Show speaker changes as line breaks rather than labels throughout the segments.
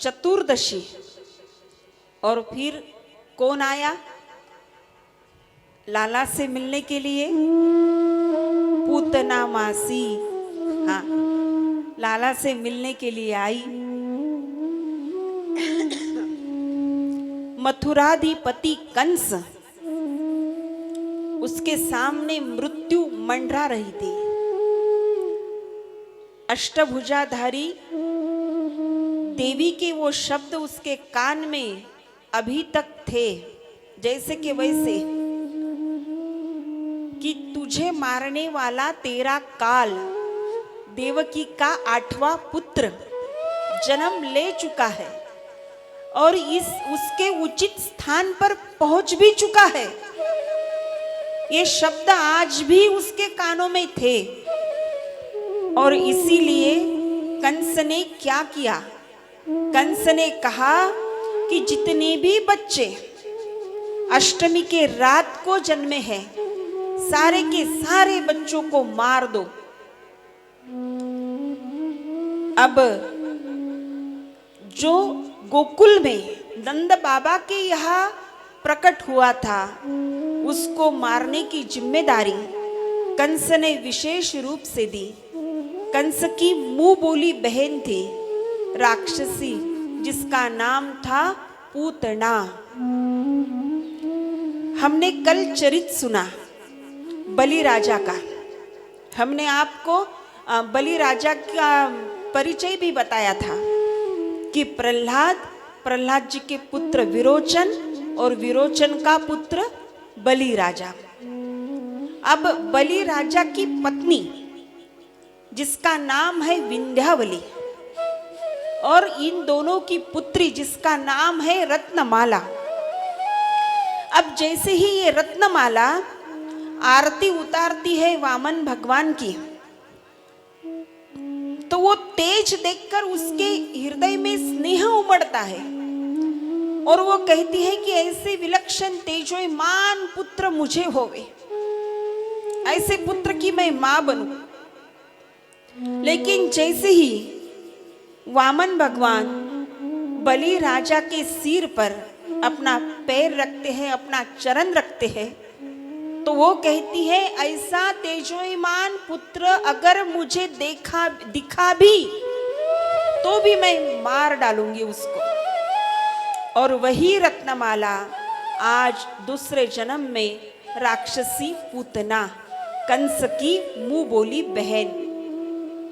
चतुर्दशी। और फिर कौन आया लाला से मिलने के लिए? पूतना मासी। हाँ, लाला से मिलने के लिए आई। मथुराधिपति कंस उसके सामने मृत्यु मंडरा रही थी। अष्टभुजाधारी देवी के वो शब्द उसके कान में अभी तक थे, जैसे कि वैसे कि तुझे मारने वाला तेरा काल देवकी का 8वां पुत्र जन्म ले चुका है और इस उसके उचित स्थान पर पहुंच भी चुका है। ये शब्द आज भी उसके कानों में थे। और इसीलिए कंस ने क्या किया? कंस ने कहा कि जितने भी बच्चे अष्टमी के रात को जन्मे हैं, सारे के सारे बच्चों को मार दो। अब जो गोकुल में नंद बाबा के यहाँ प्रकट हुआ था, उसको मारने की जिम्मेदारी कंस ने विशेष रूप से दी। कंस की मुंह बोली बहन थी राक्षसी, जिसका नाम था पूतना। हमने कल चरित्र सुना बलि राजा का। हमने आपको बलि राजा का परिचय भी बताया था कि प्रहलाद जी के पुत्र विरोचन और विरोचन का पुत्र बलि राजा। अब बलि राजा की पत्नी जिसका नाम है विंध्यावली और इन दोनों की पुत्री जिसका नाम है रत्नमाला। अब जैसे ही ये रत्नमाला आरती उतारती है वामन भगवान की, तो वो तेज देखकर उसके हृदय में स्नेह उमड़ता है और वो कहती है कि ऐसे विलक्षण तेजोमान पुत्र मुझे होवे, ऐसे पुत्र की मैं मां बनूं। लेकिन जैसे ही वामन भगवान बलि राजा के सिर पर अपना पैर रखते हैं, अपना चरण रखते हैं, तो वो कहती है ऐसा तेजोमान पुत्र अगर मुझे दिखा भी तो भी मैं मार डालूंगी उसको। और वही रत्नमाला आज दूसरे जन्म में राक्षसी पूतना, कंस की मुंह बोली बहन।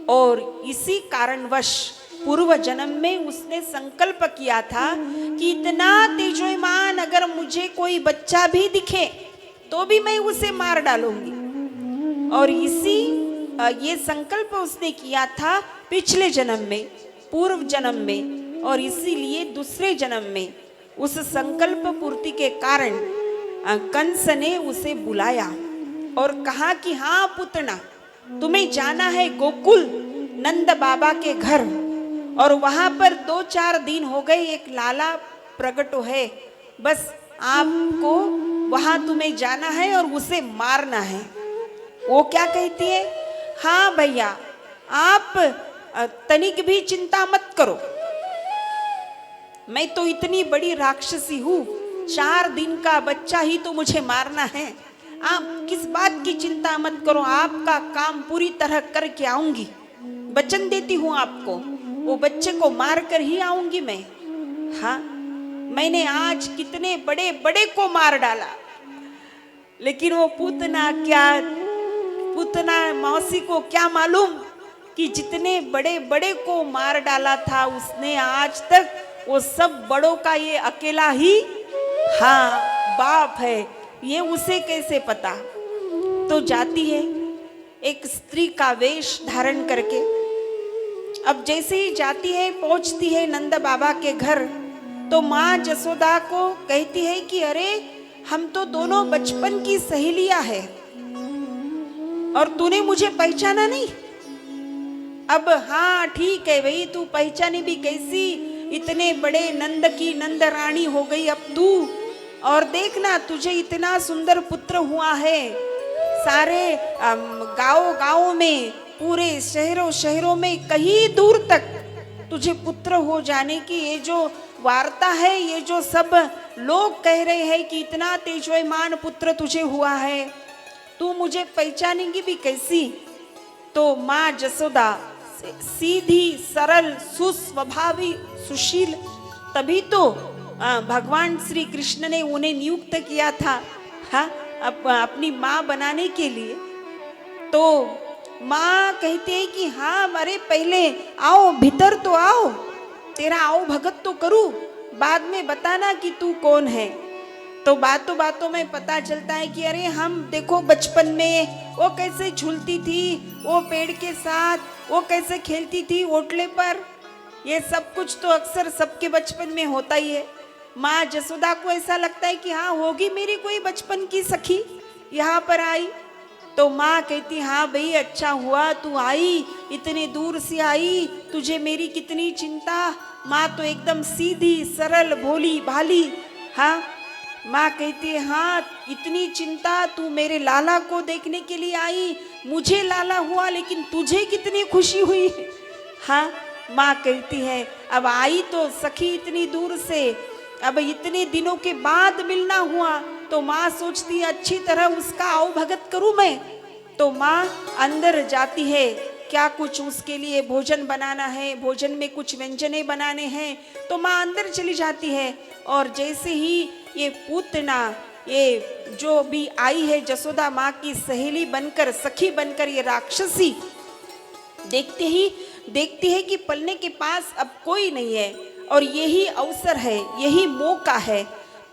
और इसी कारणवश पूर्व जन्म में उसने संकल्प किया था कि इतना तेजोमान अगर मुझे कोई बच्चा भी दिखे तो भी मैं उसे मार डालूंगी। और ये संकल्प उसने किया था पिछले जन्म में, पूर्व जन्म में, और इसीलिए दूसरे जन्म में उस संकल्प पूर्ति के कारण कंस ने उसे बुलाया और कहा कि हाँ पुतना, तुम्हें जाना है गोकुल नंद बाबा के घर, और वहां पर 2-4 दिन हो गए एक लाला प्रकट है, बस आपको वहां तुम्हें जाना है और उसे मारना है। वो क्या कहती है? हाँ भैया, आप तनिक भी चिंता मत करो, मैं तो इतनी बड़ी राक्षसी हूँ, 4 दिन का बच्चा ही तो मुझे मारना है। आप किस बात की चिंता मत करो, आपका काम पूरी तरह करके आऊंगी, वचन देती हूँ आपको, वो बच्चे को मार कर ही आऊंगी मैं। हाँ, मैंने आज कितने बड़े बड़े को मार डाला, लेकिन वो पूतना मौसी को क्या मालूम कि जितने बड़े बड़े को मार डाला था उसने आज तक वो सब बड़ों का ये अकेला ही हाँ बाप है, ये उसे कैसे पता। तो जाती है एक स्त्री का वेश धारण करके। अब जैसे ही जाती है, पहुंचती है नंद बाबा के घर, तो माँ जसोदा को कहती है कि अरे हम तो दोनों बचपन की सहेलियां हैं और तूने मुझे पहचाना नहीं। अब हाँ ठीक है भाई, तू पहचाने भी कैसी, इतने बड़े नंद की नंद रानी हो गई अब तू, और देखना तुझे इतना सुंदर पुत्र हुआ है, सारे गाँव गाँव में, पूरे शहरों शहरों में, कहीं दूर तक तुझे पुत्र हो जाने की ये जो वार्ता है, ये जो सब लोग कह रहे हैं कि इतना तेजोयमान पुत्र तुझे हुआ है, तू मुझे पहचानेगी भी कैसी। तो माँ जसोदा सीधी सरल सुस्वभावी सुशील, तभी तो भगवान श्री कृष्ण ने उन्हें नियुक्त किया था, हाँ, अपनी माँ बनाने के लिए। तो माँ कहते हैं कि हाँ, अरे पहले आओ, भीतर तो आओ, तेरा आओ भगत तो करूं, बाद में बताना कि तू कौन है। तो बातों बातों में पता चलता है कि अरे हम देखो बचपन में वो कैसे झूलती थी, वो पेड़ के साथ, वो कैसे खेलती थी ओटले पर। ये सब कुछ तो अक्सर सबके बचपन में होता ही है। माँ जसोदा को ऐसा लगता है कि हाँ, होगी मेरी कोई बचपन की सखी यहाँ पर आई। तो माँ कहती हाँ भाई, अच्छा हुआ तू आई, इतने दूर से आई, तुझे मेरी कितनी चिंता। माँ तो एकदम सीधी सरल भोली भाली, हाँ। माँ कहती है हाँ, इतनी चिंता, तू मेरे लाला को देखने के लिए आई, मुझे लाला हुआ लेकिन तुझे कितनी खुशी हुई, हाँ। माँ कहती है अब आई तो सखी इतनी दूर से, अब इतने दिनों के बाद मिलना हुआ, तो माँ सोचती है अच्छी तरह उसका आओ भगत करूं मैं। तो माँ अंदर जाती है, क्या कुछ उसके लिए भोजन बनाना है, भोजन में कुछ व्यंजने बनाने हैं। तो माँ अंदर चली जाती है और जैसे ही ये पूतना, ये जो भी आई है जसोदा माँ की सहेली बनकर, सखी बनकर, ये राक्षसी देखती है कि पलने के पास अब कोई नहीं है और यही अवसर है, यही मौका है।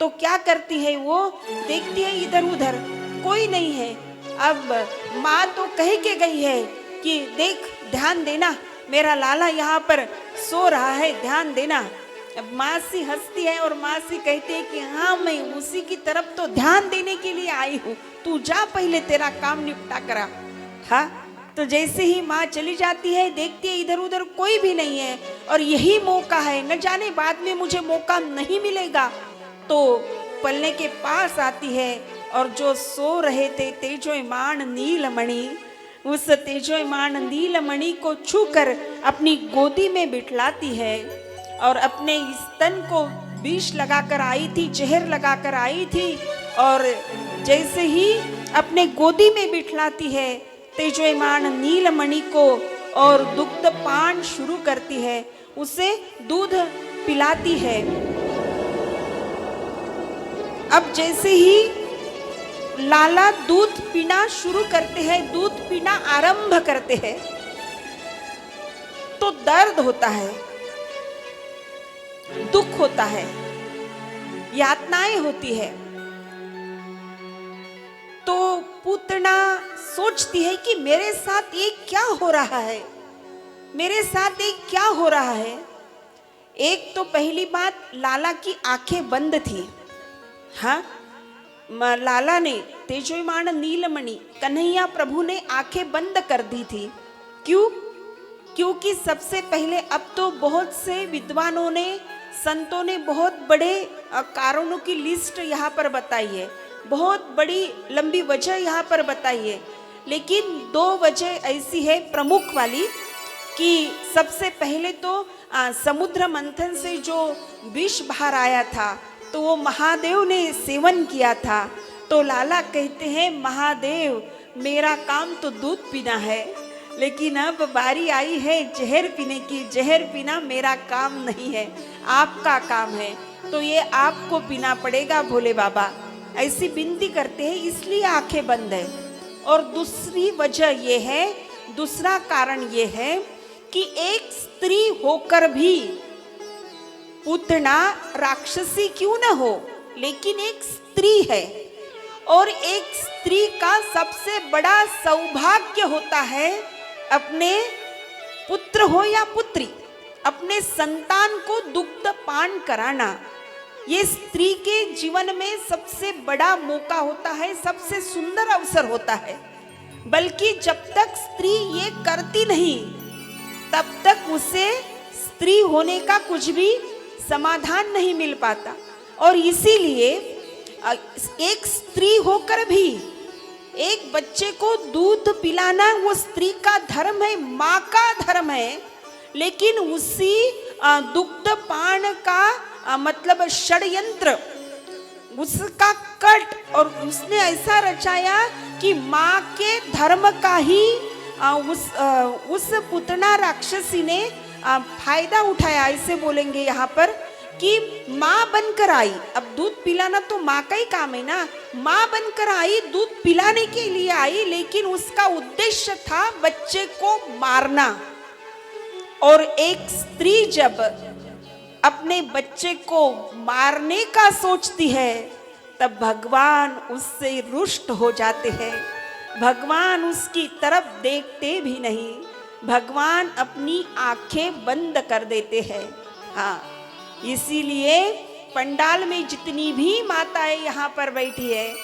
तो क्या करती है वो, देखती है इधर उधर कोई नहीं है। अब माँ तो कह के गई है कि देख, ध्यान देना, मेरा लाला यहाँ पर सो रहा है, ध्यान देना। अब मासी हंसती है और मासी कहती है कि हाँ, मैं उसी की तरफ तो ध्यान देने के लिए आई हूँ, तू जा पहले तेरा काम निपटा करा, हाँ। तो जैसे ही माँ चली जाती है, देखती है इधर उधर कोई भी नहीं है और यही मौका है, न जाने बाद में मुझे मौका नहीं मिलेगा। तो पलने के पास आती है और जो सो रहे थे तेजोयमान नीलमणि, उस तेजोयमान नीलमणि को छूकर अपनी गोदी में बिठलाती है और अपने स्तन को विष लगाकर आई थी, जहर लगाकर आई थी, और जैसे ही अपने गोदी में बिठलाती है तेजोयमान नीलमणि को और दुग्ध पान शुरू करती है, उसे दूध पिलाती है। अब जैसे ही लाला दूध पीना शुरू करते हैं, दूध पीना आरंभ करते हैं, तो दर्द होता है, दुख होता है, यातनाएं होती है। तो पूतना सोचती है कि मेरे साथ ये क्या हो रहा है, मेरे साथ ये क्या हो रहा है। एक तो पहली बात, लाला की आंखें बंद थी, हाँ। लाला ने, तेजोयमान नीलमणि कन्हैया प्रभु ने आंखें बंद कर दी थी। क्यों? क्योंकि सबसे पहले अब तो बहुत से विद्वानों ने, संतों ने बहुत बड़े कारणों की लिस्ट यहाँ पर बताई है, बहुत बड़ी लंबी वजह यहाँ पर बताई है, लेकिन दो वजह ऐसी है प्रमुख वाली कि सबसे पहले तो समुद्र मंथन से जो विष बाहर आया था, तो वो महादेव ने सेवन किया था। तो लाला कहते हैं महादेव, मेरा काम तो दूध पीना है, लेकिन अब बारी आई है जहर पीने की, जहर पीना मेरा काम नहीं है, आपका काम है, तो ये आपको पीना पड़ेगा भोले बाबा, ऐसी विनती करते हैं, इसलिए आंखें बंद है। और दूसरी वजह ये है, दूसरा कारण ये है कि एक स्त्री होकर भी, पूतना राक्षसी क्यों न हो, लेकिन एक स्त्री है, और एक स्त्री का सबसे बड़ा सौभाग्य होता है अपने पुत्र हो या पुत्री, अपने संतान को दुग्ध पान कराना। ये स्त्री के जीवन में सबसे बड़ा मौका होता है, सबसे सुंदर अवसर होता है। बल्कि जब तक स्त्री ये करती नहीं, तब तक उसे स्त्री होने का कुछ भी समाधान नहीं मिल पाता। और इसीलिए एक स्त्री होकर भी एक बच्चे को दूध पिलाना वो स्त्री का धर्म है, माँ का धर्म है। लेकिन उसी दुग्ध पान का मतलब षड्यंत्र, उसका कट, और उसने ऐसा रचाया कि माँ के धर्म का ही उस पुतना राक्षसी ने फायदा उठाया। ऐसे बोलेंगे यहाँ पर कि माँ बनकर आई। अब दूध पिलाना तो माँ का ही काम है ना। माँ बनकर आई, दूध पिलाने के लिए आई, लेकिन उसका उद्देश्य था बच्चे को मारना। और एक स्त्री जब अपने बच्चे को मारने का सोचती है, तब भगवान उससे रुष्ट हो जाते हैं। भगवान उसकी तरफ देखते भी नहीं, भगवान अपनी आंखें बंद कर देते हैं। हाँ, इसीलिए पंडाल में जितनी भी माताएं यहाँ पर बैठी है,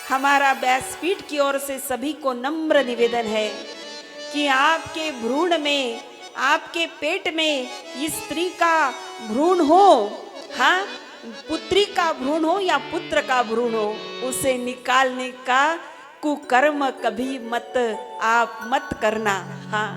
हमारा व्यासपीठ की ओर से सभी को नम्र निवेदन है कि आपके भ्रूण में, आपके पेट में स्त्री का भ्रूण हो, हाँ, पुत्री का भ्रूण हो या पुत्र का भ्रूण हो, उसे निकालने का कुकर्म कभी आप मत करना। हाँ,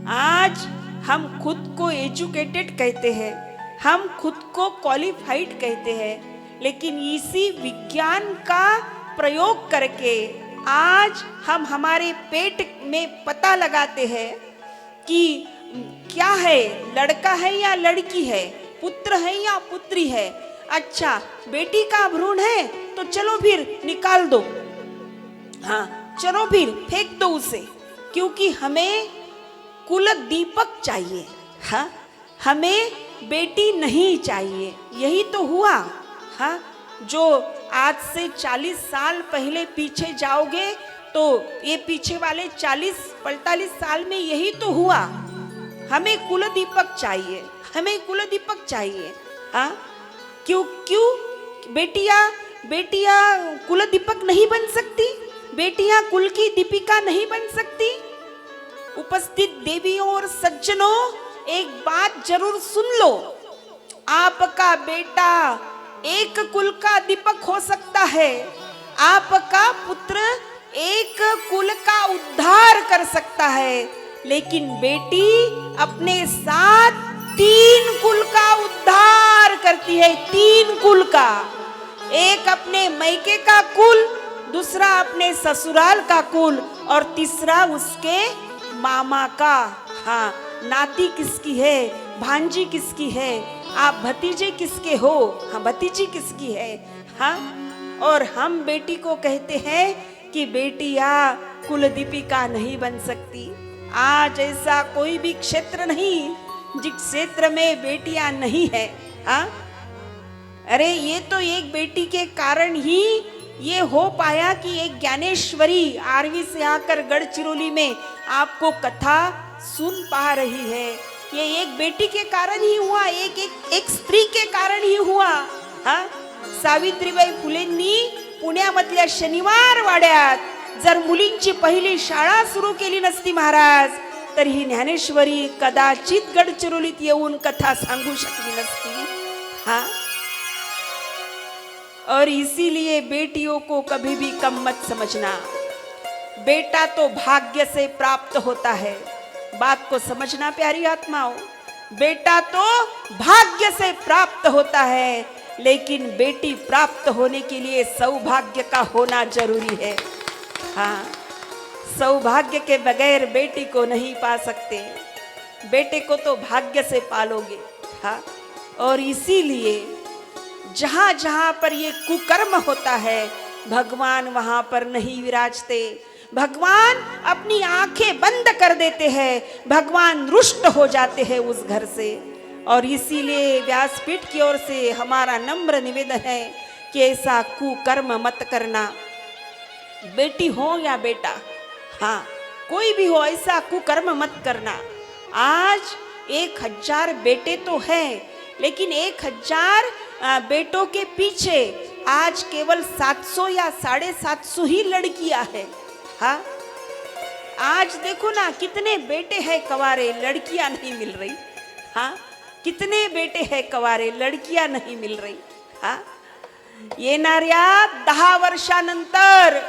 आज हम खुद को एजुकेटेड कहते हैं, हम खुद को क्वालिफाइड कहते हैं, लेकिन इसी विज्ञान का प्रयोग करके आज हम हमारे पेट में पता लगाते हैं कि क्या है, लड़का है या लड़की है, पुत्र है या पुत्री है। अच्छा, बेटी का भ्रूण है तो चलो फिर निकाल दो, हाँ चलो फिर फेंक दो उसे, क्योंकि हमें कुल दीपक चाहिए। हाँ, हमें बेटी नहीं चाहिए। यही तो हुआ। हाँ, जो आज से 40 साल पहले पीछे जाओगे तो ये पीछे वाले 40-45 साल में यही तो हुआ। हमें कुल दीपक चाहिए, हमें कुल दीपक चाहिए। हाँ, क्यों बेटियां कुल दीपक नहीं बन सकती, बेटियां कुल की दीपिका नहीं बन सकती। उपस्थित देवियों और सज्जनों, एक बात जरूर सुन लो, आपका बेटा एक कुल का दीपक हो सकता है, आपका पुत्र एक कुल का उद्धार कर सकता है, लेकिन बेटी अपने साथ 3 कुल का उद्धार करती है। 3 कुल का, एक अपने मैके का कुल, दूसरा अपने ससुराल का कुल, और तीसरा उसके मामा का। हाँ, नाती किसकी है, भांजी किसकी है, आप भतीजे किसके हो, हाँ भतीजी किसकी है। हाँ, और हम बेटी को कहते हैं कि बेटिया कुल दीपिका नहीं बन सकती। आज ऐसा कोई भी क्षेत्र नहीं जिस क्षेत्र में बेटियां नहीं है। हाँ, अरे ये तो एक बेटी के कारण ही ये हो पाया कि एक ज्ञानेश्वरी आरवी से आकर गढ़चिरौली में आपको कथा सुन पा रही है। ये एक बेटी के कारण ही हुआ, एक स्त्री के कारण ही हुआ। हाँ, सावित्रीबाई फुलेंनी पुण्यामधल्या शनिवार वाड्यात जर मुलींची पहिली शाळा सुरू केली नसती महाराज, तर ही ज्ञानेश्वरी कदाचित गडचिरोलीत येऊन कथा सांगू शकली नसती। हाँ, और इसीलिए बेटियों को कभी भी कम मत समझना। बेटा तो भाग्य से प्राप्त होता है, बात को समझना प्यारी आत्माओं। बेटा तो भाग्य से प्राप्त होता है, लेकिन बेटी प्राप्त होने के लिए सौभाग्य का होना जरूरी है। हाँ, सौभाग्य के बगैर बेटी को नहीं पा सकते, बेटे को तो भाग्य से पालोगे। हाँ, और इसीलिए जहाँ जहाँ पर ये कुकर्म होता है, भगवान वहाँ पर नहीं विराजते। भगवान अपनी आंखें बंद कर देते हैं, भगवान रुष्ट हो जाते हैं उस घर से। और इसीलिए व्यासपीठ की ओर से हमारा नम्र निवेदन है कि ऐसा कुकर्म मत करना, बेटी हो या बेटा। हाँ, कोई भी हो, ऐसा कुकर्म मत करना। आज 1000 बेटे तो हैं, लेकिन 1000 बेटों के पीछे आज केवल 700 या 750 ही लड़कियां हैं। हाँ, आज देखो ना कितने बेटे हैं कवारे, लड़कियां नहीं मिल रही। हाँ, कितने बेटे हैं कवारे, लड़कियां नहीं मिल रही। हाँ, येणाऱ्या 10 वर्षानंतर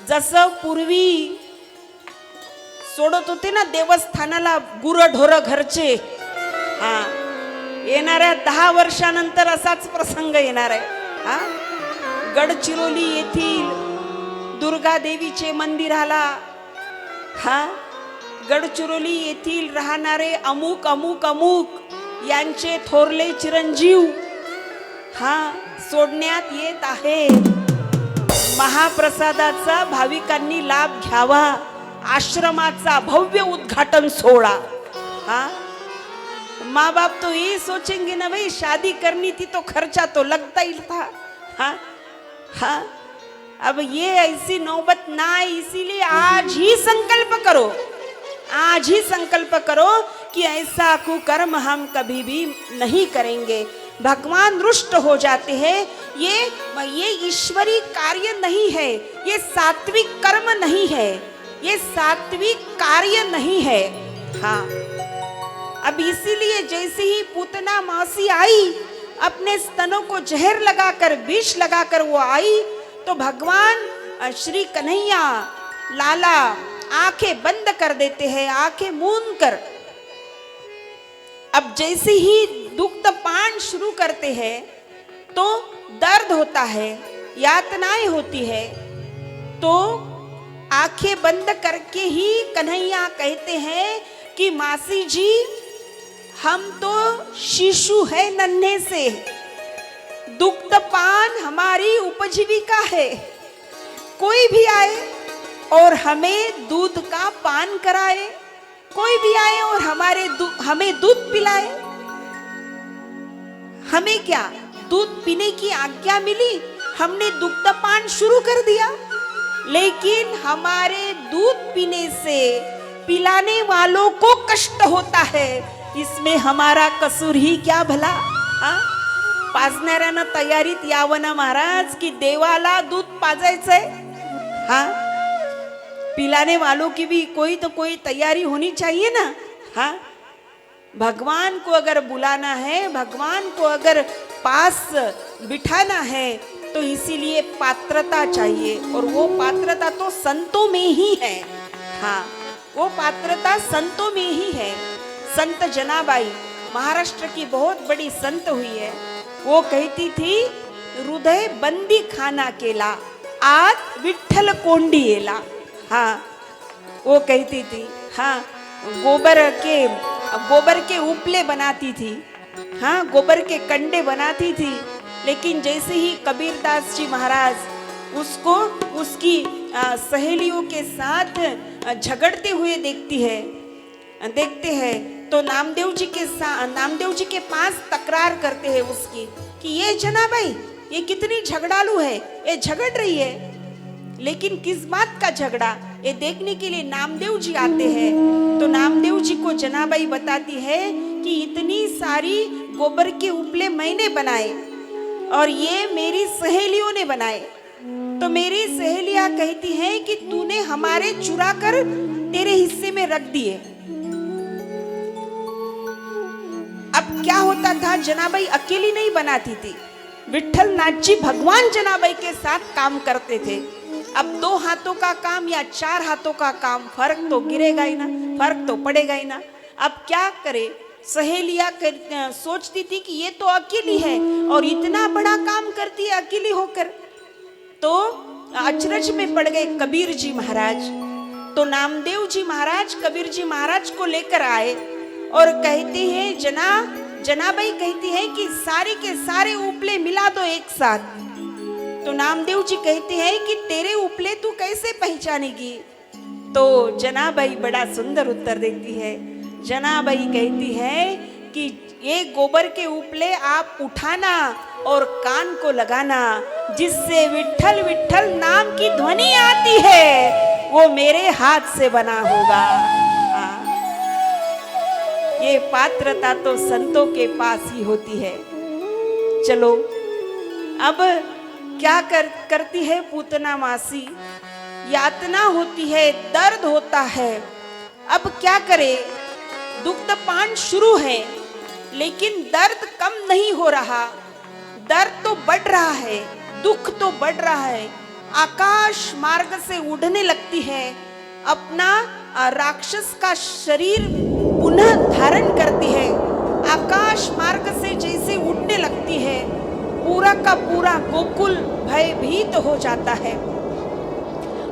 जसं पूर्वी सोडत होते ना देवस्थानाला गुरढोर घरचे. हा, येणाऱ्या 10 वर्षानंतर असाच प्रसंग येणार आहे. हा, गडचिरोली येथील दुर्गा देवीचे मंदिराला, हा, गडचिरोली येथील राहणारे अमुक अमुक अमुक यांचे थोरले चिरंजीव, हा, सोडण्यात येत आहे. महाप्रसादाचा भाविकांनी लाभ घ्यावा. आश्रमाचा भव्य उद्घाटन सोहळा. हाँ, माँ बाप तो ये सोचेंगे ना भाई शादी करनी थी तो खर्चा तो लगता ही था. हाँ हाँ, अब ये ऐसी नौबत ना आए, इसीलिए आज ही संकल्प करो, आज ही संकल्प करो कि ऐसा कुकर्म हम कभी भी नहीं करेंगे. भगवान रुष्ट हो जाते हैं. ये ईश्वरी कार्य नहीं है, ये सात्विक कर्म नहीं है, ये सात्विक कार्य नहीं है. हाँ, अब इसीलिए जैसे ही पूतना मासी आई, अपने स्तनों को जहर लगाकर, विष लगाकर वो आई, तो भगवान श्री कन्हैया लाला आंखें बंद कर देते हैं, आंखें मूंद कर. अब जैसे ही दुग्ध पान शुरू करते हैं तो दर्द होता है, यातनाएं होती है. तो आंखें बंद करके ही कन्हैया कहते हैं कि मासी जी, हम तो शिशु है नन्हे से, दुग्ध पान हमारी उपजीविका है. कोई भी आए और हमें दूध का पान कराए, कोई भी आए और हमें दूध पिलाए. हमें क्या दूध पीने की आज्ञा मिली, हमने दुग्ध पान शुरू कर दिया, लेकिन हमारे दूध पीने से पिलाने वालों को कष्ट होता है. इसमें हमारा कसूर ही क्या भला. हाँ, पाजणाऱ्यानं तयारीत यावं ना महाराज की देवाला दूध पाजायचंय. हाँ, पिलाने वालों की भी कोई तो कोई तैयारी होनी चाहिए ना. हाँ, भगवान को अगर बुलाना है, भगवान को अगर पास बिठाना है, तो इसीलिए पात्रता चाहिए, और वो पात्रता तो संतों में ही है. हाँ, वो पात्रता संतों में ही है. संत जनाबाई महाराष्ट्र की बहुत बड़ी संत हुई है. वो कहती थी, हृदय बंदी खाना केला, आत विठ्ठल कोंडी येला. हाँ, वो कहती थी. हाँ, गोबर के उपले बनाती थी. हाँ, गोबर के कंडे बनाती थी. लेकिन जैसे ही कबीरदास जी महाराज उसको उसकी सहेलियों के साथ झगड़ते हुए देखते हैं, तो नामदेव जी के पास तकरार करते हैं उसकी कि ये जनाबाई, ये कितनी झगड़ालू है, ये झगड़ रही है. लेकिन किस बात का झगड़ा, ये देखने के लिए नामदेव जी आते हैं. तो नामदेव जी को जनाबाई बताती है कि इतनी सारी गोबर के उपले मैंने बनाए और ये मेरी सहेलियों ने बनाए. तो मेरी सहेलियां कहती हैं कि तूने हमारे चुरा कर तेरे हिस्से में रख दिए. अब क्या होता था, जनाबाई अकेली नहीं बनाती थी, विठ्ठल नाथ जी भगवान जनाबाई के साथ काम करते थे. अब 2 हाथों का काम या 4 हाथों का काम, फर्क तो गिरेगा ही ना, फर्क तो पड़ेगा ही ना. अब क्या करे, सहेलियां सोचती थी कि ये तो अकेली है और इतना बड़ा काम करती है अकेली होकर. तो अचरज में पड़ गए कबीर जी महाराज. तो नामदेव जी महाराज कबीर जी महाराज को लेकर आए और कहते हैं, जनाबाई कहती है कि सारे के सारे उपले मिला दो एक साथ. तो नामदेव जी कहते हैं कि तेरे उपले तू कैसे पहचानेगी. तो जनाबाई बड़ा सुंदर उत्तर देती है. जनाबाई कहती है कि ये गोबर के उपले आप उठाना और कान को लगाना, जिससे विठ्ठल विठ्ठल नाम की ध्वनि आती है वो मेरे हाथ से बना होगा. ये पात्रता तो संतों के पास ही होती है. चलो, अब क्या करती है पूतना मासी, यातना होती है, दर्द होता है. अब क्या करे, दुग्ध पान शुरू है, लेकिन दर्द कम नहीं हो रहा, दर्द तो बढ़ रहा है, दुख तो बढ़ रहा है. आकाश मार्ग से उड़ने लगती है, अपना राक्षस का शरीर पुनः धारण करती है, आकाश मार्ग से जैसे उड़ने लगती है, पूरा का पूरा गोकुल भयभीत हो जाता है।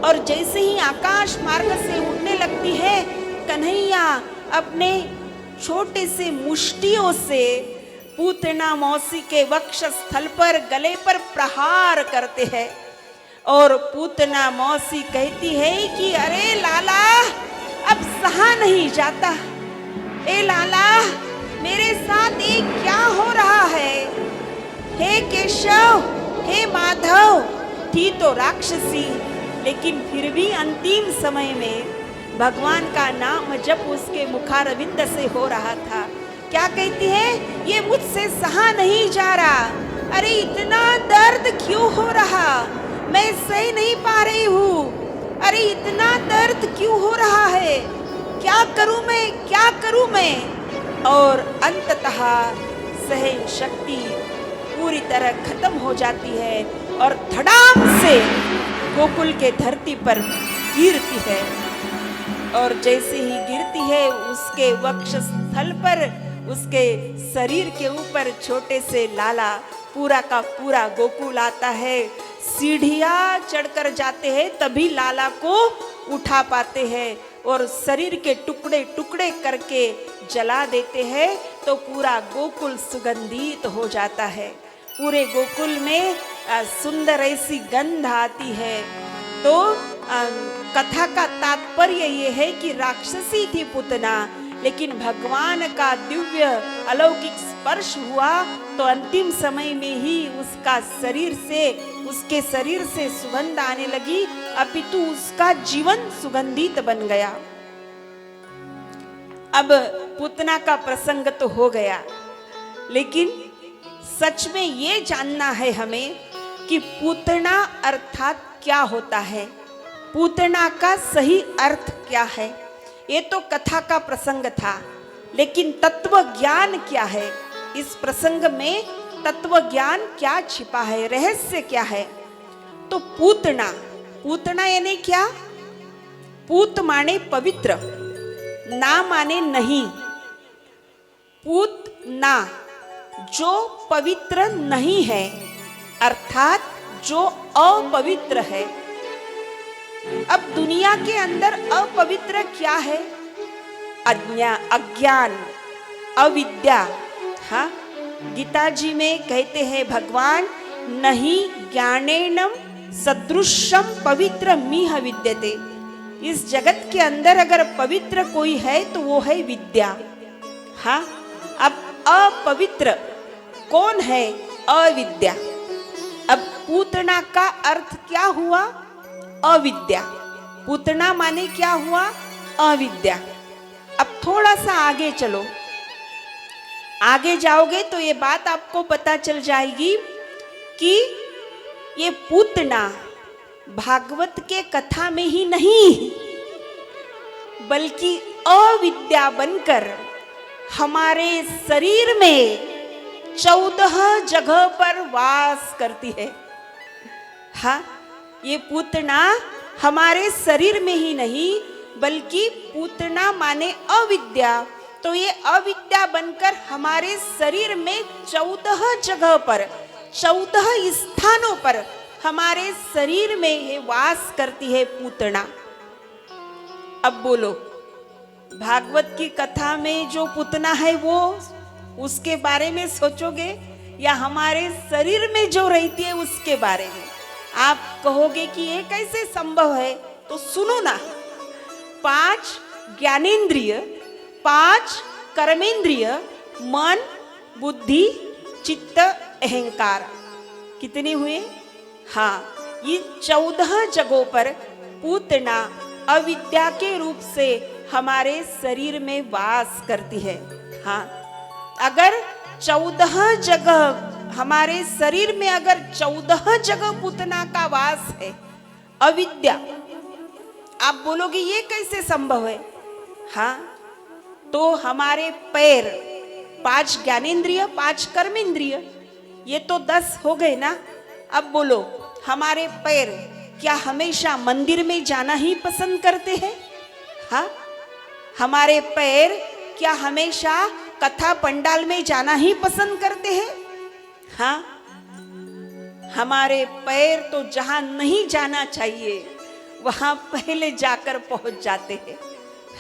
और जैसे ही आकाश मार्ग से उड़ने लगती है, कन्हैया अपने छोटे से मुष्टियों से पूतना मौसी के वक्षस्थल पर, गले पर प्रहार करते हैं। और पूतना मौसी कहती है कि अरे लाला, अब सहा नहीं जाता। ए लाला, मेरे साथ ये क्या हो रहा है? हे केशव, हे माधव। थी तो राक्षसी, लेकिन फिर भी अंतिम समय में भगवान का नाम जब उसके मुखारविंद से हो रहा था, क्या कहती है? ये मुझसे सहा नहीं जा रहा। अरे इतना दर्द क्यों हो रहा? मैं सह नहीं पा रही हूँ। अरे इतना दर्द क्यों हो रहा है? क्या करूँ मैं, क्या करूँ मैं? और अंततः सहन शक्ति पूरी तरह खत्म हो जाती है और धड़ाम से गोकुल के धरती पर गिरती है। और जैसे ही गिरती है, उसके वक्षस्थल पर, उसके शरीर के ऊपर छोटे से लाला, पूरा का पूरा गोकुल आता है। सीढ़ियाँ चढ़कर जाते हैं, तभी लाला को उठा पाते हैं और शरीर के टुकड़े टुकड़े करके जला देते हैं, तो पूरा गोकुल सुगंधित हो जाता है। पूरे गोकुल में सुंदर ऐसी गंध आती है। तो कथा का तात्पर्य ये है कि राक्षसी थी पूतना, लेकिन भगवान का दिव्य अलौकिक स्पर्श हुआ तो अंतिम समय में ही उसके शरीर से सुगंध आने लगी, अपितु उसका जीवन सुगंधित बन गया। अब पूतना का प्रसंग तो हो गया, लेकिन सच में ये जानना है हमें कि पूतना अर्थात क्या होता है, पूतना का सही अर्थ क्या है। ये तो कथा का प्रसंग था, लेकिन तत्व ज्ञान क्या है? इस प्रसंग में तत्व ज्ञान क्या छिपा है, रहस्य क्या है? तो पूतना, पूतना यानी क्या? पूत माने पवित्र, ना माने नहीं। पूत ना, जो पवित्र नहीं है, अर्थात जो अपवित्र है। अब दुनिया के अंदर अपवित्र क्या है? अज्ञान, अविद्या। हाँ, गीता जी में कहते हैं भगवान, नहीं ज्ञानेनम सदृशम पवित्र मिह विद्यते। इस जगत के अंदर अगर पवित्र कोई है तो वो है विद्या। हाँ, अब अपवित्र कौन है? अविद्या। अब पूतना का अर्थ क्या हुआ? अविद्या। पूतना माने क्या हुआ? अविद्या। अब थोड़ा सा आगे चलो, आगे जाओगे तो ये बात आपको पता चल जाएगी कि ये पूतना भागवत के कथा में ही नहीं, बल्कि अविद्या बनकर हमारे शरीर में 14 जगह पर वास करती है। हाँ, ये पूतना हमारे शरीर में ही नहीं, बल्कि पूतना माने अविद्या, तो ये अविद्या बनकर हमारे शरीर में 14 जगह पर, 14 स्थानों पर हमारे शरीर में ये वास करती है पूतना। अब बोलो, भागवत की कथा में जो पूतना है वो उसके बारे में सोचोगे या हमारे शरीर में जो रहती है उसके बारे में? आप कहोगे कि ये कैसे संभव है, तो सुनो ना। 5 ज्ञानेंद्रिय, 5 कर्मेंद्रिय, मन, बुद्धि, चित्त, अहंकार, कितने हुए? हाँ, ये 14 जगहों पर पूतना अविद्या के रूप से हमारे शरीर में वास करती है। हाँ, अगर 14 जगह हमारे शरीर में, अगर 14 जगह पूतना का वास है, अविद्या, आप बोलोगे ये कैसे संभव है? हाँ, तो हमारे पैर, 5 ज्ञानेंद्रिय, 5 कर्मेंद्रिय, ये तो 10 हो गए ना। अब बोलो, हमारे पैर क्या हमेशा मंदिर में जाना ही पसंद करते हैं? हाँ, हमारे पैर क्या हमेशा कथा पंडाल में जाना ही पसंद करते हैं? हाँ, हमारे पैर तो जहां नहीं जाना चाहिए वहां पहले जाकर पहुंच जाते हैं।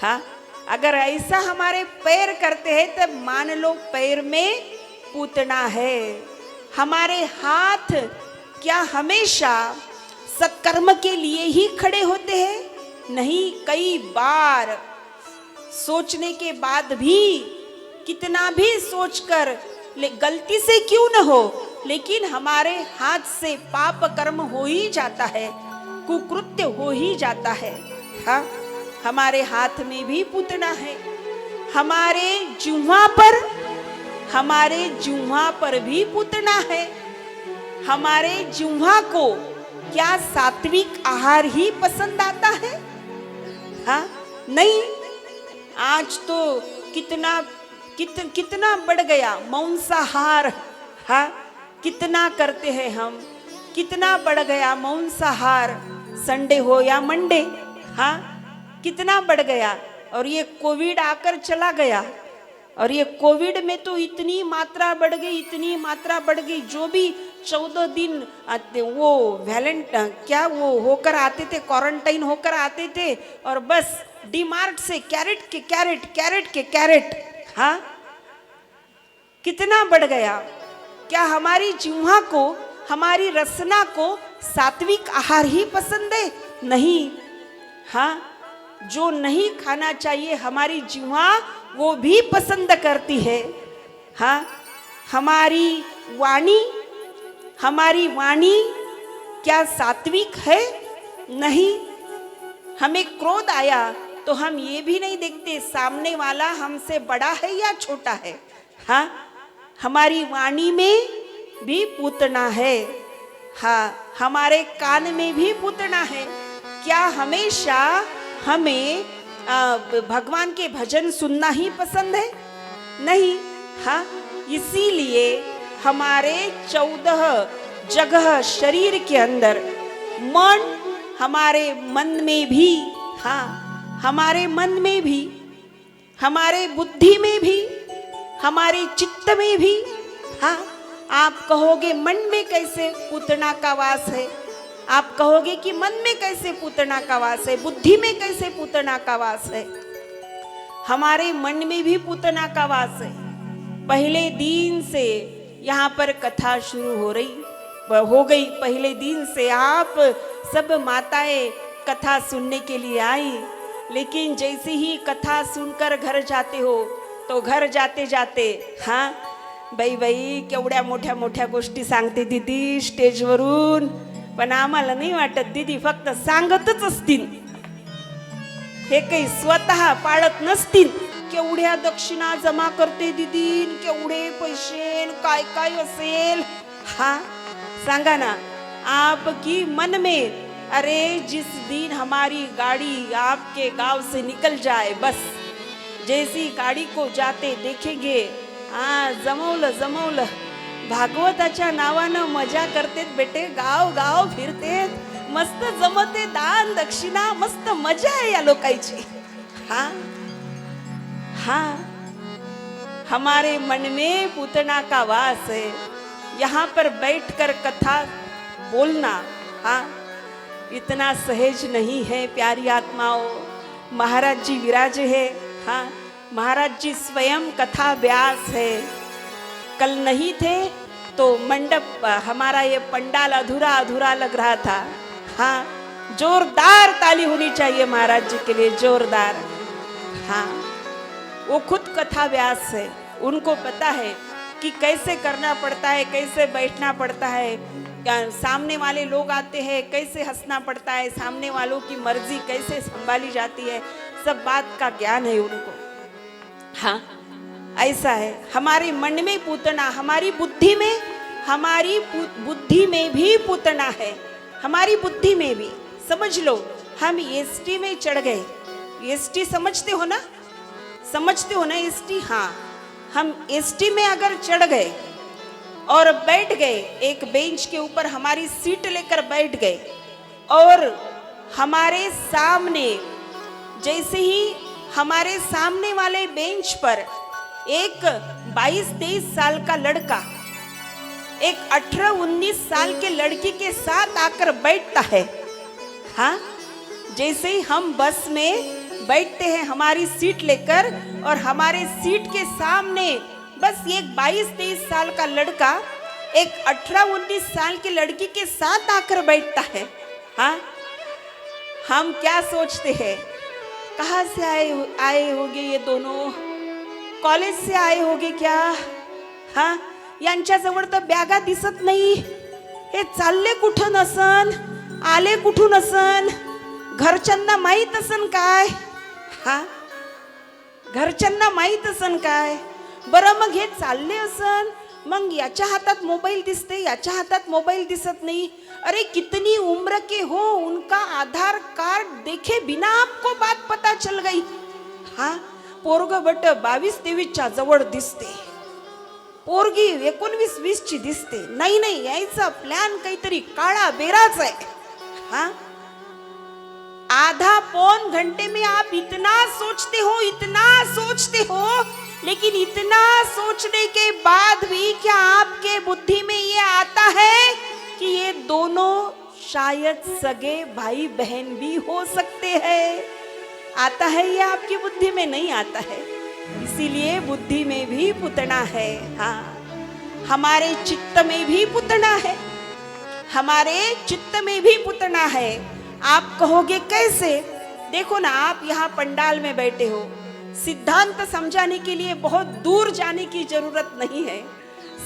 हाँ, अगर ऐसा हमारे पैर करते हैं तब मान लो पैर में पूतना है। हमारे हाथ क्या हमेशा सत्कर्म के लिए ही खड़े होते हैं? नहीं, कई बार सोचने के बाद भी, कितना भी सोचकर गलती से क्यों न हो, लेकिन हमारे हाथ से पाप कर्म हो ही जाता है, कुकृत्य हो ही जाता है। हाँ, हमारे हाथ में भी पूतना है। हमारे जुम्हा पर भी पूतना है। हमारे जुम्हा को क्या सात्विक आहार ही पसंद आता है? हाँ, नहीं। आज तो कितना बढ़ गया मांसाहार। हाँ, कितना करते हैं हम, कितना बढ़ गया मांसाहार, संडे हो या मंडे। हाँ, कितना बढ़ गया। और ये कोविड आकर चला गया, और ये कोविड में तो इतनी मात्रा बढ़ गई, जो भी 14 दिन वो क्या वो होकर आते थे, क्वारंटाइन होकर आते थे, और बस डीमार्ट से कैरेट के कैरेट। हाँ, कितना बढ़ गया। क्या हमारी जिह्वा को, हमारी रसना को सात्विक आहार ही पसंद है? नहीं। हाँ, जो नहीं खाना चाहिए हमारी जिह्वा वो भी पसंद करती है। हाँ, हमारी वाणी क्या सात्विक है? नहीं। हमें क्रोध आया तो हम ये भी नहीं देखते सामने वाला हमसे बड़ा है या छोटा है। हाँ, हमारी वाणी में भी पूतना है। हाँ, हमारे कान में भी पूतना है। क्या हमेशा हमें भगवान के भजन सुनना ही पसंद है? नहीं। हाँ, इसीलिए हमारे 14 जगह शरीर के अंदर हमारे मन में भी, हाँ, हमारे मन में भी, हमारे बुद्धि में भी, हमारे चित्त में भी। हाँ, आप कहोगे मन में कैसे पूतना का वास है? आप कहोगे कि मन में कैसे पूतना का वास है, बुद्धि में कैसे पूतना का वास है? हमारे मन में भी पूतना का वास है। पहले दिन से यहाँ पर कथा शुरू हो गई। पहले दिन से आप सब माताएं कथा सुनने के लिए आई, लेकिन जैसे ही कथा सुनकर घर जाते हो तो घर जाते जाते, हाँ बाई केवढ्या मोठ्या गोष्टी सांगते दीदी स्टेजवरून, पण आम्हाला नाही वाटत दीदी फक्त सांगतच असतील, हे काही स्वतः पाळत नसतील। केवढ्या दक्षिणा जमा करते दीदी, केवढे पैसे, काय काय असेल। हाँ, सांगा ना आपकी मन में, अरे जिस दिन हमारी गाड़ी आपके गांव से निकल जाए, बस जैसी गाड़ी को जाते देखेंगे, जमवलं भागवताच्या नावानं मजा करते बेटे, गाव गाव फिरते, मस्त जमते, दान दक्षिणा, मस्त मजा आहे या लोकांची। हाँ हाँ, हमारे मन में पूतना का वास है। यहाँ पर बैठकर कथा बोलना, हाँ, इतना सहज नहीं है प्यारी आत्माओं। महाराज जी विराजे है। हाँ, महाराज जी स्वयं कथा व्यास है। कल नहीं थे तो मंडप, हमारा ये पंडाल अधूरा अधूरा लग रहा था। हाँ, जोरदार ताली होनी चाहिए महाराज जी के लिए, जोरदार। हाँ, वो खुद कथा व्यास है, उनको पता है कि कैसे करना पड़ता है, कैसे बैठना पड़ता है, सामने वाले लोग आते हैं कैसे हंसना पड़ता है, सामने वालों की मर्जी कैसे संभाली जाती है, सब बात का ज्ञान है उनको। हाँ, ऐसा है। हमारे मन में पूतना, हमारी बुद्धि में भी पूतना है। हमारी बुद्धि में भी, समझ लो हम एसटी में चढ़ गए। एसटी समझते हो ना एसटी? हाँ, हम एसटी में अगर चढ़ गए और बैठ गए, एक बेंच के ऊपर हमारी सीट लेकर बैठ गए, और हमारे सामने जैसे ही हमारे सामने वाले बेंच पर एक 22-23 साल का लड़का एक 18-19 साल के लड़की के साथ आकर बैठता है, हाँ, जैसे ही हम बस में बैठते हैं हमारी सीट लेकर और हमारे सीट के सामने बस एक 22-23 साल का लड़का एक 18-19 साल की लड़की के साथ आकर बैठता है, हाँ, हम क्या सोचते हैं, कहाँ से आए होगे ये दोनों, कॉलेज से आए होगे क्या, हाँ, यांच्याजवळ तर बॅगा दिसत नाही, हे चालले कुठून असन, आले कुठून असन, घरच्यांना माहित असन काय, हाँ, घरच्यांना माहित असन काय, बरं मग हे चालले असन, मग याच्या हातात मोबाईल दिसते, याच्या हातात मोबाईल दिसत नहीं, अरे कितनी उम्र के हो, उनका आधार कार्ड देखे बिना आपको बात पता चल गई, हाँ, पोरग बट 22-23 जवळ दिसते, पोरगी 19-20 ची दिसते, नाही नाही यायचा प्लॅन काहीतरी काळा बेराच आहे, हाँ, आधा पौन घंटे में आप इतना सोचते हो, लेकिन इतना सोचने के बाद भी क्या आपके बुद्धि में ये आता है कि ये दोनों शायद सगे भाई बहन भी हो सकते हैं, आता है ये आपकी बुद्धि में नहीं आता है, इसीलिए बुद्धि में भी पुतना है, हाँ, हमारे चित्त में भी पुतना है, हमारे चित्त में भी पुतना है। आप कहोगे कैसे, देखो ना आप यहाँ पंडाल में बैठे हो, सिद्धांत समझाने के लिए बहुत दूर जाने की जरूरत नहीं है,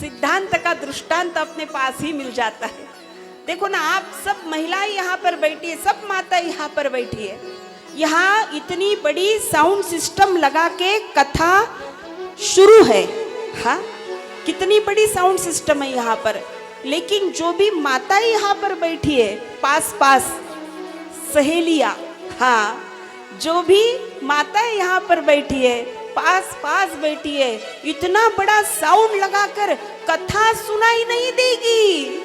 सिद्धांत का दृष्टांत अपने पास ही मिल जाता है। देखो ना आप सब महिलाएं यहाँ पर बैठी है, सब माता यहाँ पर बैठी है, यहाँ इतनी बड़ी साउंड सिस्टम लगा के कथा शुरू है, हाँ, कितनी बड़ी साउंड सिस्टम है यहाँ पर, लेकिन जो भी माता यहाँ पर बैठी है पास सहेलियाँ, हाँ, जो भी माता यहाँ पर बैठी है पास बैठी है, इतना बड़ा साउंड लगाकर कथा सुनाई नहीं देगी,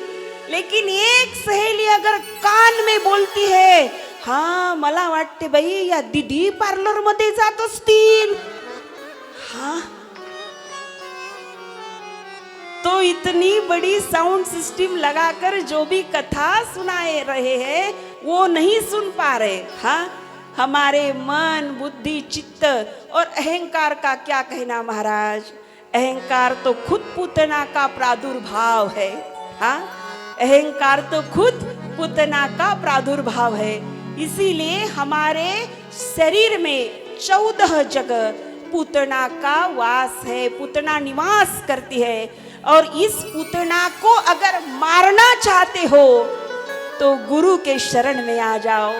लेकिन एक सहेली अगर कान में बोलती है, हाँ मला वाटते बाई या दीदी पार्लर मध्ये जात असतील, हाँ, तो इतनी बड़ी साउंड सिस्टम लगाकर जो भी कथा सुनाए रहे हैं वो नहीं सुन पा रहे, हाँ, हमारे मन बुद्धि चित्त और अहंकार का क्या कहना महाराज, अहंकार तो खुद पुतना का प्रादुर्भाव है, हाँ, अहंकार तो खुद पुतना का प्रादुर्भाव है, इसीलिए हमारे शरीर में 14 जगह पुतना का वास है, पुतना निवास करती है, और इस पुतना को अगर मारना चाहते हो तो गुरु के शरण में आ जाओ,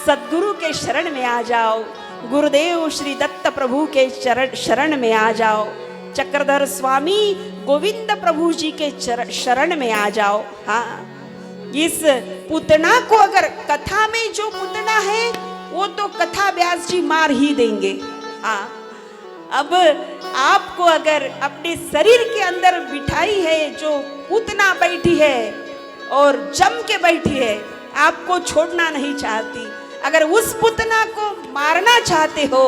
सद्गुरु के शरण में आ जाओ, गुरुदेव श्री दत्त प्रभु के शरण में आ जाओ, चक्रधर स्वामी गोविंद प्रभु जी के शरण में आ जाओ, हाँ, इस पुतना को अगर कथा में जो पुतना है वो तो कथा व्यास जी मार ही देंगे, हाँ, अब आपको अगर अपने शरीर के अंदर बिठाई है जो पुतना बैठी है और जम के बैठी है, आपको छोड़ना नहीं चाहती, अगर उस पुतना को मारना चाहते हो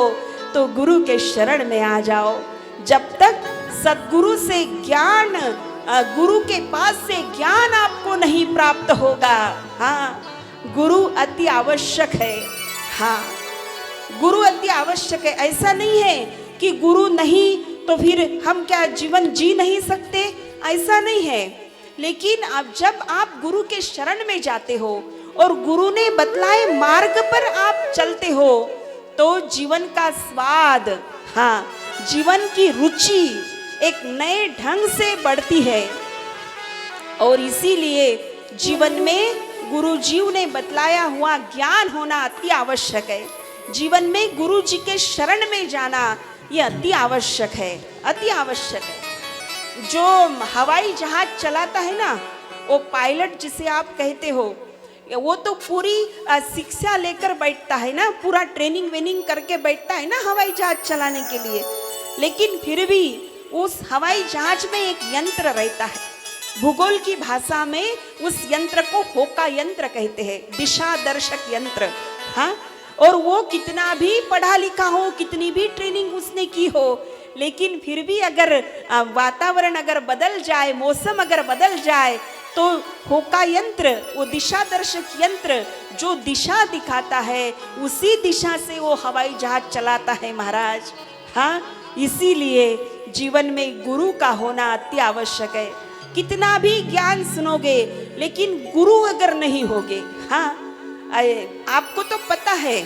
तो गुरु के शरण में आ जाओ, जब तक सद्गुरु से ज्ञान, गुरु के पास से ज्ञान आपको नहीं प्राप्त होगा, हाँ, गुरु अति आवश्यक है, हाँ, गुरु अति आवश्यक है, ऐसा नहीं है कि गुरु नहीं तो फिर हम क्या जीवन जी नहीं सकते, ऐसा नहीं है, लेकिन अब जब आप गुरु के शरण में जाते हो और गुरु ने बतलाए मार्ग पर आप चलते हो तो जीवन का स्वाद, हाँ, जीवन की रुचि एक नए ढंग से बढ़ती है, और इसीलिए जीवन में गुरु जी ने बतलाया हुआ ज्ञान होना अति आवश्यक है, जीवन में गुरु जी के शरण में जाना ये अति आवश्यक है, अति आवश्यक है। जो हवाई जहाज चलाता है ना, वो पायलट जिसे आप कहते हो, वो तो पूरी शिक्षा लेकर बैठता है ना, पूरा ट्रेनिंग वेनिंग करके बैठता है ना हवाई जहाज चलाने के लिए, लेकिन फिर भी उस हवाई जहाज में एक यंत्र रहता है, भूगोल की भाषा में उस यंत्र को होका यंत्र कहते हैं, दिशा दर्शक यंत्र, हाँ, और वो कितना भी पढ़ा लिखा हो, कितनी भी ट्रेनिंग उसने की हो, लेकिन फिर भी अगर वातावरण अगर बदल जाए, मौसम अगर बदल जाए, तो होका यंत्र, वो दिशा दर्शक यंत्र जो दिशा दिखाता है, उसी दिशा से वो हवाई जहाज चलाता है महाराज। हाँ, इसीलिए जीवन में गुरु का होना अति आवश्यक है। कितना भी ज्ञान सुनोगे, लेकिन गुरु अगर नहीं होगे, हाँ, आपको तो पता है,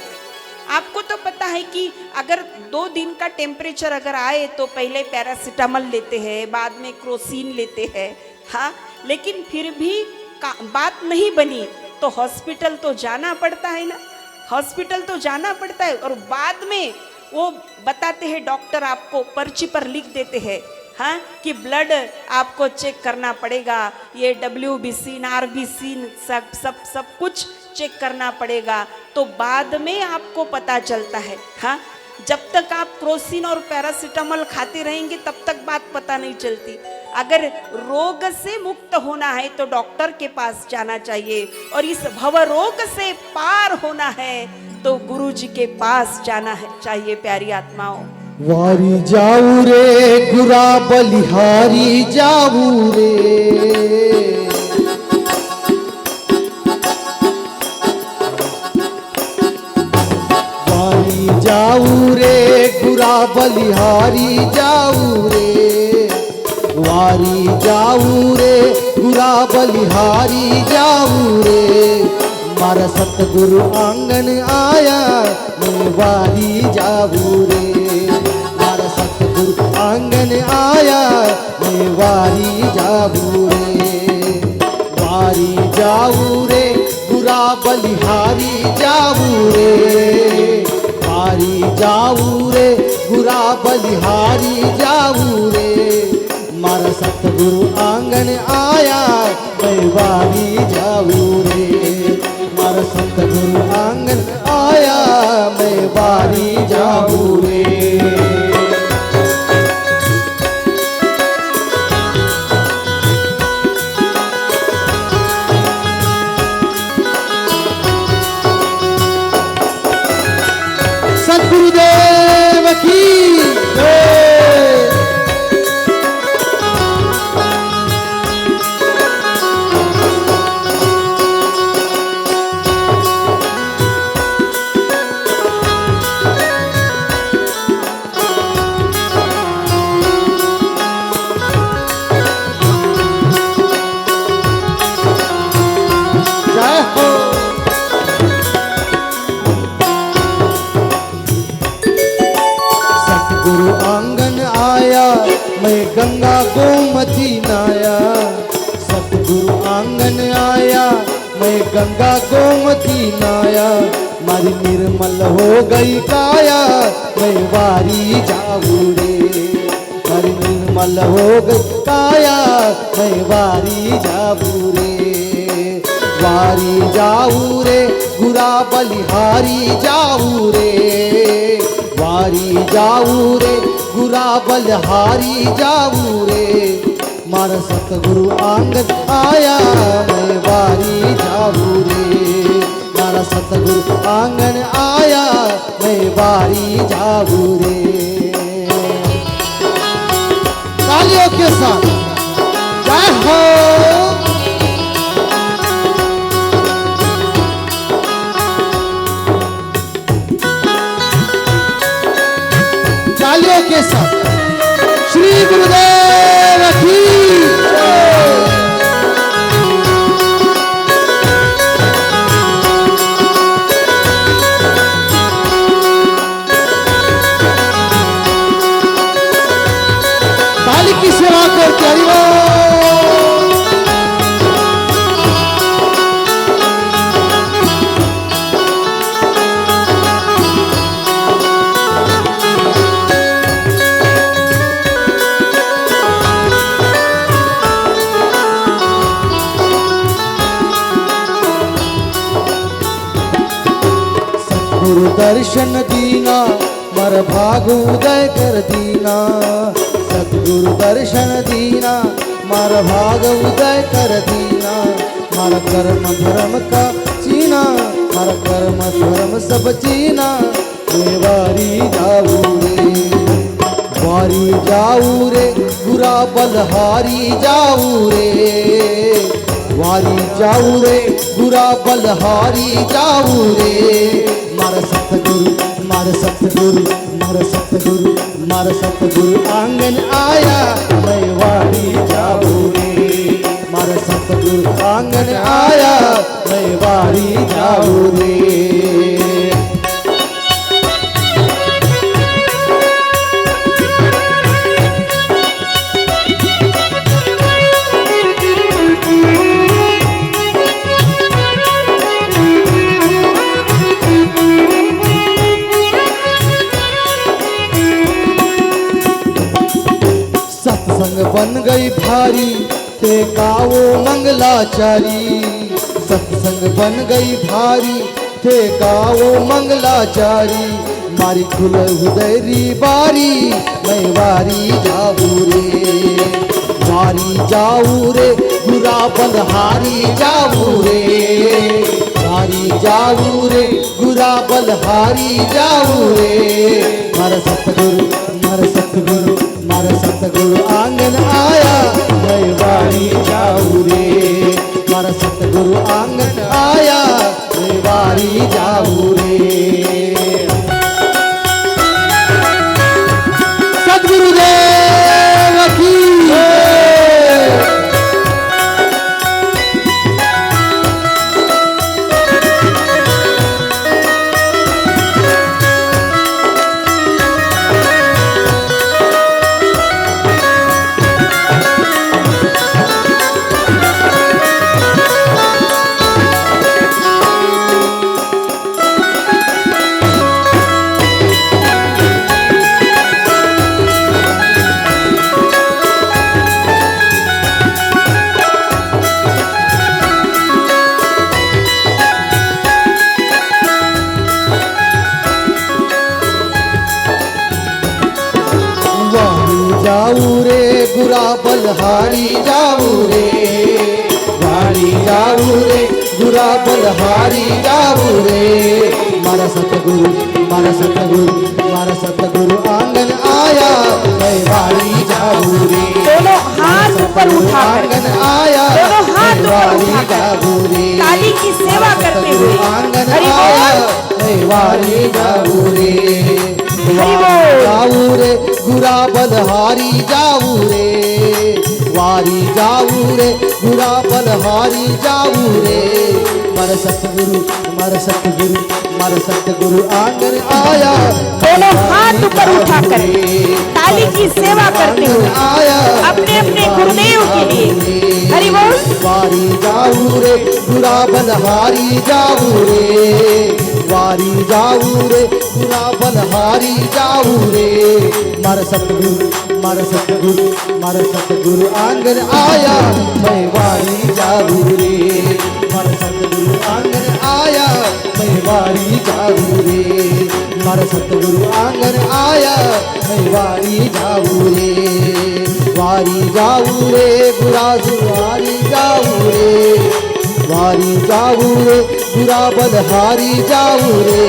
आपको तो पता है कि अगर 2 दिन का टेम्परेचर अगर आए तो पहले पैरासीटामोल लेते हैं, बाद में क्रोसिन लेते हैं, हाँ, लेकिन फिर भी बात नहीं बनी तो हॉस्पिटल तो जाना पड़ता है ना, हॉस्पिटल तो जाना पड़ता है। और बाद में वो बताते हैं, डॉक्टर आपको पर्ची पर लिख देते हैं, हाँ, कि ब्लड आपको चेक करना पड़ेगा, ये WBC, RBC सब सब सब कुछ चेक करना पड़ेगा। तो बाद में आपको पता चलता है। हाँ, जब तक आप क्रोसिन और पैरासीटामोल खाते रहेंगे तब तक बात पता नहीं चलती। अगर रोग से मुक्त होना है तो डॉक्टर के पास जाना चाहिए, और इस भव रोग से पार होना है तो गुरु जी के पास जाना है चाहिए। प्यारी आत्माओं,
वारी जाऊ रे गुरा बलिहारी जाऊ रे, वारी जाऊ रे गुरा बलिहारी जाऊ रे, वारी जाऊ रे गुरा बलिहारी जाऊ रे, मारा सतगुरु आंगन आया मैं वारी जाऊ रे, आंगन आया मैं वारी जाऊ रे, वारी जाऊ रे गुरा बलिहारी जाऊ रे, वारी जाऊ रे गुरा बलिहारी जाऊ रे, मारा सतगुरु आंगन आया मैं वारी जाऊ रे, मारा सतगुरु आंगन आया मैं वारी जाऊ रे। सतगुरुदेव की जय हो। सतगुरु आंगन आया मैं गंगा गोमती नाया, सतगुरु आंगन आया मैं गंगा गोमती नाया, मारी निर्मल हो गई काया मैं वारी जाऊ रे, मारी निर्मल हो गई काया मैं वारी जाऊ रे, वारी जाऊ रे गुरा बलिहारी जाऊ रे, वारी जाऊ रे गुरा बलिहारी जाऊ रे, मारा सतगुरु आंगन आया मैं वारी जाऊ रे, मारा सतगुरु आंगन आया मैं वारी जाऊ रे। तालियों के साथ जय हो। तालियों के साथ श्री गुरुदेव की जय। ताली की सेवा करते हरिओम। गुरु दर्शन दीना मर भाग उदय कर दीना, सतगुरु दर्शन दीना मर भाग उदय कर दीना, मार कर्म धर्म का चीना हर कर्म धर्म सब चीना मैं वारी जाऊ रे, वारी जाऊ रे बुरा बलहारी जाऊ रे, वारी जाऊ रे बुरा बलहारी जाऊ रे। मार सतगुरु मार सतगुरु मार सतगुरु मार सतगुरु आंगन आया मैं वारी जाऊ रे, मार सतगुरु आंगन आया मैं वारी जाऊ रे। सत्संग बन गई भारी थे कावो मंगलाचारी, सत्संग बन गई भारी थे कावो मंगलाचारी। मारी खुल हृदय बारी मैं वारी जाऊ रे, वारी जाऊ रे बुरा बलहारी जाऊ रे, वारी जाऊ रे बुरा बलहारी जाऊ रे। मार सतगुरु मार सतगुरु मार सतगुरु आंगन आया मैं वारी जाऊ रे, मार सतगुरु आंगन आया मैं वारी जाऊ रे। सतगुरुदेव की जाऊ रे बुरा बलहारी जाऊ रे, वारी जाऊ रे बुरा बलहारी जाऊ रे। मारा सतगुरु मारा सतगुरु मारा सतगुरु आंगन आया मैं वारी जाऊ रे,
दोनों हाथ ऊपर उठा
आंगन आया
दोनों हाथ
मैं
ऊपर
वारी
उठा
जाऊ रे,
काली की सेवा करते हुए
आंगन
हरि
आया
बोल
मैं वारी जाऊ रे,
हरि बोल।
जाऊ रे बुरा बलहारी जाऊ रे, वारी जाऊ रे बुरा बलहारी जाऊ रे। मार सतगुरु मार सतगुरु मार सतगुरु आंगन आया
दोनों हाथ ऊपर उठाकर ताली की सेवा करते हुए
आया
अपने अपने गुरुदेव के लिए हरि बोल।
वारी जाऊ रे बुरा बलहारी जाऊ रे, वारी जाऊ रे बुरा बलहारी जाऊ रे। मार सतगुरु मार सतगुरु मार सतगुरु आंगन आया मैं वारी जाऊ रे, मार सतगुरु आंगन आया मैं वारी जाऊ रे, मार सतगुरु आंगन आया मैं वारी जाऊ रे। वारी जाऊ रे बुरा वारी जाऊ रे, वारी जाऊ रे बुरा बलहारी जाऊ रे।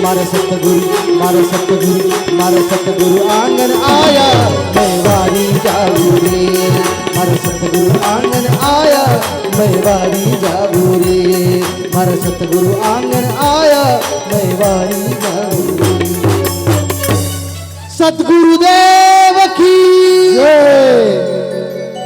मार सतगुरु मार सतगुरु मार सतगुरु आंगन आया मैं वारी जाऊ रे, मार सतगुरु आंगन आया मैं वारी जाऊ रे, मार सतगुरु आंगन आया मैं वारी जाऊ रे। सतगुरुदेव की जय।